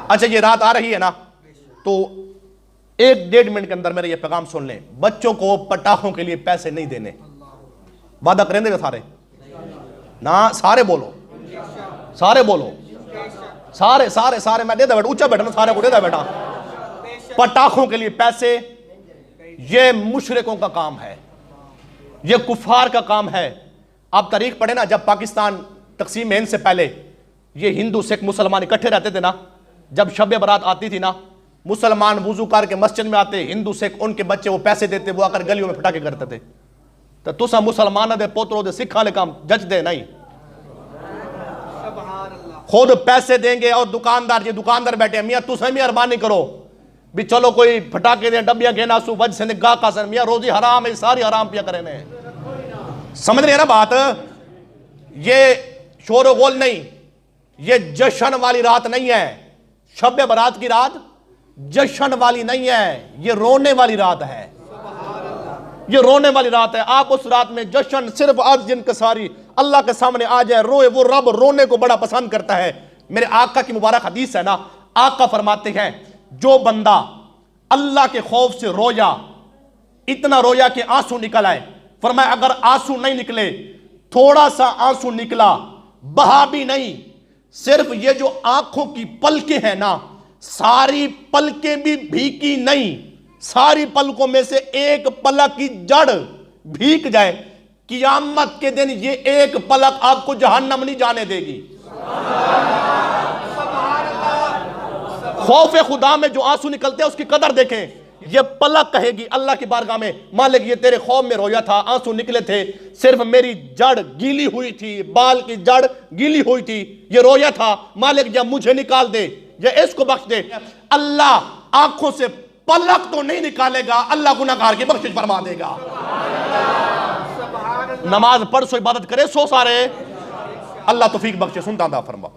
اچھا یہ رات آ رہی ہے نا، تو 1-1.5 منٹ کے اندر میرا یہ پیغام سن لیں، بچوں کو پٹاخوں کے لیے پیسے نہیں دینے، وعدہ کریں دے سارے نا، سارے بولو، سارے بولو، سارے سارے سارے، میں دے دا بیٹا، اونچا بیٹا نا، سارے کو دے دا بیٹا، پٹاخوں کے لیے پیسے یہ مشرکوں کا کام ہے، یہ کفار کا کام ہے۔ آپ تاریخ پڑھیں نا، جب پاکستان تقسیم ہند سے پہلے یہ ہندو سکھ مسلمان اکٹھے رہتے تھے نا، جب شب برات آتی تھی نا، مسلمان وضو کر کے مسجد میں آتے، ہندو سکھ ان کے بچے وہ پیسے دیتے، وہ آ کر گلیوں میں پٹاخے کرتے تھے۔ تو تسا مسلمان دے پوتروں دے سکھاں لے کام جج دے نہیں، خود پیسے دیں گے۔ اور دکاندار، یہ دکاندار بیٹھے ہیں، میاں تسا مہربانی کرو بھی چلو کوئی پھٹاکے دیں ڈبیاں کے ناسو وجہ سے نگاہ کا سن، میاں روزی حرام ہے، ساری حرام پیا کرے نے، سمجھ رہے ہیں نا بات؟ یہ شور و غول نہیں، یہ جشن والی رات نہیں ہے، شب برات کی رات جشن والی نہیں ہے، یہ رونے والی رات ہے، یہ رونے والی رات ہے۔ آپ اس رات میں جشن صرف آج جن کے ساری اللہ کے سامنے آ جائے روئے، وہ رب رونے کو بڑا پسند کرتا ہے۔ میرے آقا کی مبارک حدیث ہے نا، آقا فرماتے ہیں جو بندہ اللہ کے خوف سے رویا، اتنا رویا کہ آنسو نکل آئے، فرمایا اگر آنسو نہیں نکلے، تھوڑا سا آنسو نکلا، بہا بھی نہیں، صرف یہ جو آنکھوں کی پلکیں ہیں نا، ساری پلکیں بھی بھیکی نہیں، ساری پلکوں میں سے ایک پلک کی جڑ بھیک جائے، قیامت کے دن یہ ایک پلک آپ کو جہنم نہیں جانے دے گی۔ خوف خدا میں جو آنسو نکلتے ہیں اس کی قدر دیکھیں، یہ پلک کہے گی اللہ کی بارگاہ میں، مالک یہ تیرے خوف میں رویا تھا، آنسو نکلے تھے، صرف میری جڑ گیلی ہوئی تھی، بال کی جڑ گیلی ہوئی تھی، یہ رویا تھا، مالک جب مجھے نکال دے، یہ اس کو بخش دے۔ اللہ آنکھوں سے پلک تو نہیں نکالے گا، اللہ گناہگار کی بخشش فرما دے گا۔ نماز پڑھ سو عبادت کرے سو سارے، اللہ توفیق بخشے، سنتا دا فرما۔